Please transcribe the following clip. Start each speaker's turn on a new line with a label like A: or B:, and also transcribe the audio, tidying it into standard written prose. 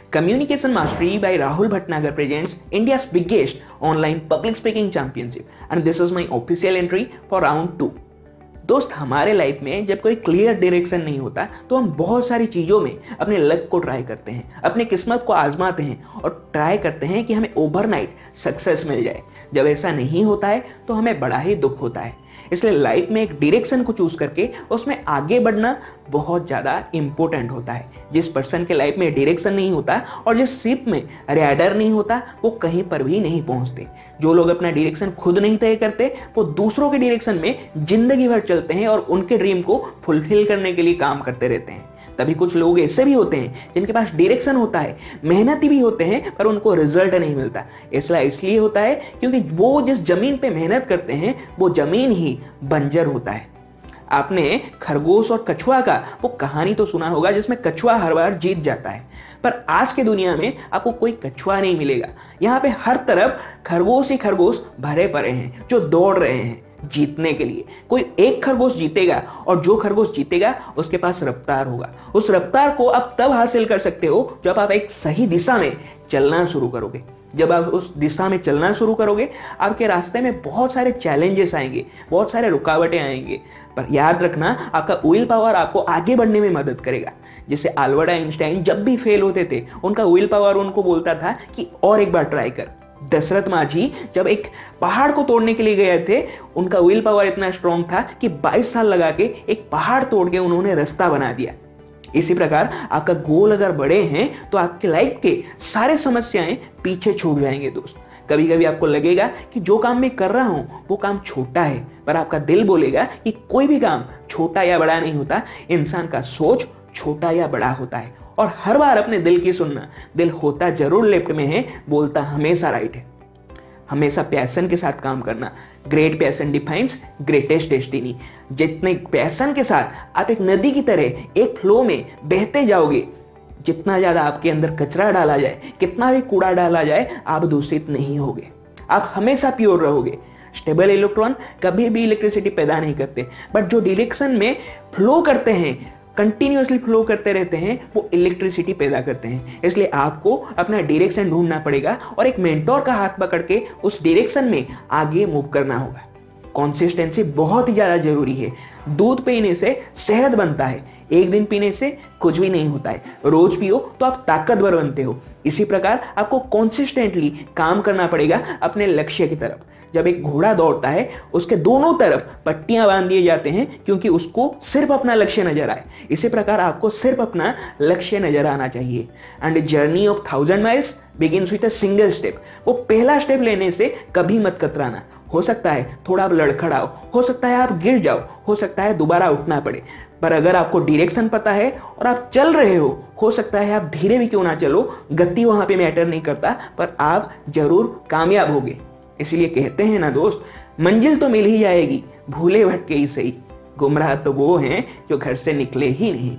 A: Communication Mastery by Rahul Bhatnagar presents India's biggest online public speaking championship, and this is my official entry for round 2. दोस्त, हमारे life में जब कोई clear direction नहीं होता तो हम बहुत सारी चीज़ों में अपने लक को ट्राई करते हैं, अपनी किस्मत को आजमाते हैं और ट्राई करते हैं कि हमें ओवरनाइट सक्सेस मिल जाए। जब ऐसा नहीं होता है तो हमें बड़ा ही दुख होता है। इसलिए लाइफ में एक डायरेक्शन को चूज करके उसमें आगे बढ़ना बहुत ज़्यादा इंपॉर्टेंट होता है। जिस पर्सन के लाइफ में डायरेक्शन नहीं होता और जिस शिप में रैडर नहीं होता वो कहीं पर भी नहीं पहुंचते। जो लोग अपना डायरेक्शन खुद नहीं तय करते वो दूसरों के डायरेक्शन में जिंदगी भर चलते हैं और उनके ड्रीम को फुलफिल करने के लिए काम करते रहते हैं। तभी कुछ लोग ऐसे भी होते हैं जिनके पास डायरेक्शन होता है, मेहनती भी होते हैं, पर उनको रिजल्ट नहीं मिलता। इसलिए होता है क्योंकि वो जिस जमीन पे मेहनत करते हैं वो जमीन ही बंजर होता है। आपने खरगोश और कछुआ का वो कहानी तो सुना होगा जिसमें कछुआ हर बार जीत जाता है, पर आज के दुनिया में आपको कोई कछुआ नहीं मिलेगा। यहाँ पे हर तरफ खरगोश ही खरगोश भरे पड़े हैं जो दौड़ रहे हैं जीतने के लिए। कोई एक खरगोश जीतेगा और जो खरगोश जीतेगा उसके पास रफ्तार होगा। उस रफ्तार को आप तब हासिल कर सकते हो जब आप एक सही दिशा में चलना शुरू करोगे। जब आप उस दिशा में चलना शुरू करोगे आपके रास्ते में बहुत सारे चैलेंजेस आएंगे, बहुत सारे रुकावटें आएंगे, पर याद रखना आपका विल पावर आपको आगे बढ़ने में मदद करेगा। जैसे अल्बर्ट आइंस्टाइन जब भी फेल होते थे उनका विल पावर उनको बोलता था कि और एक बार ट्राई कर। दशरथ माझी जब एक पहाड़ को तोड़ने के लिए गए थे उनका विल पावर इतना स्ट्रॉन्ग था कि 22 साल लगा के एक पहाड़ तोड़ के उन्होंने रास्ता बना दिया। इसी प्रकार आपका गोल अगर बड़े हैं तो आपके लाइफ के सारे समस्याएं पीछे छूट जाएंगे। दोस्त, कभी कभी आपको लगेगा कि जो काम मैं कर रहा हूं वो काम छोटा है, पर आपका दिल बोलेगा कि कोई भी काम छोटा या बड़ा नहीं होता, इंसान का सोच छोटा या बड़ा होता है। और हर बार अपने दिल की सुनना। दिल होता जरूर लेफ्ट में है, बोलता हमेशा राइट है। हमेशा पैशन के साथ काम करना। Great passion defines greatest destiny. जितने पैशन के साथ आप एक नदी की तरह एक फ्लो में बहते जाओगे, जितना ज्यादा आपके अंदर कचरा डाला जाए, कितना भी कूड़ा डाला जाए, आप दूषित नहीं होगे। आप हमेशा प्योर रहोगे। स्टेबल इलेक्ट्रॉन कभी भी इलेक्ट्रिसिटी पैदा नहीं करते, बट जो डायरेक्शन में फ्लो करते हैं, कंटिन्यूअसली फ्लो करते रहते हैं, वो इलेक्ट्रिसिटी पैदा करते हैं। इसलिए आपको अपना डायरेक्शन ढूंढना पड़ेगा और एक मेंटोर का हाथ पकड़ के उस डायरेक्शन में आगे मूव करना होगा। कंसिस्टेंसी बहुत ही ज्यादा जरूरी है। दूध पीने से सेहत बनता है, एक दिन पीने से कुछ भी नहीं होता है। रोज पियो तो आप ताकतवर बनते हो। इसी प्रकार आपको कंसिस्टेंटली काम करना पड़ेगा अपने लक्ष्य की तरफ। जब एक घोड़ा दौड़ता है उसके दोनों तरफ पट्टियां बांध दिए जाते हैं क्योंकि उसको सिर्फ अपना लक्ष्य नजर आए। इसी प्रकार आपको सिर्फ अपना लक्ष्य नजर आना चाहिए। And journey of 1000 miles begins with a single step. वो पहला स्टेप लेने से कभी मत कतराना। हो सकता है थोड़ा आप लड़खड़ाओ, हो सकता है आप गिर जाओ, हो सकता है दोबारा उठना पड़े, पर अगर आपको डायरेक्शन पता है और आप चल रहे हो सकता है आप धीरे भी क्यों ना चलो, गति वहां पे मैटर नहीं करता, पर आप जरूर कामयाब होगे। इसलिए कहते हैं ना दोस्त, मंजिल तो मिल ही जाएगी, भूले भटके ही सही, गुमराह तो वो हैं जो घर से निकले ही नहीं।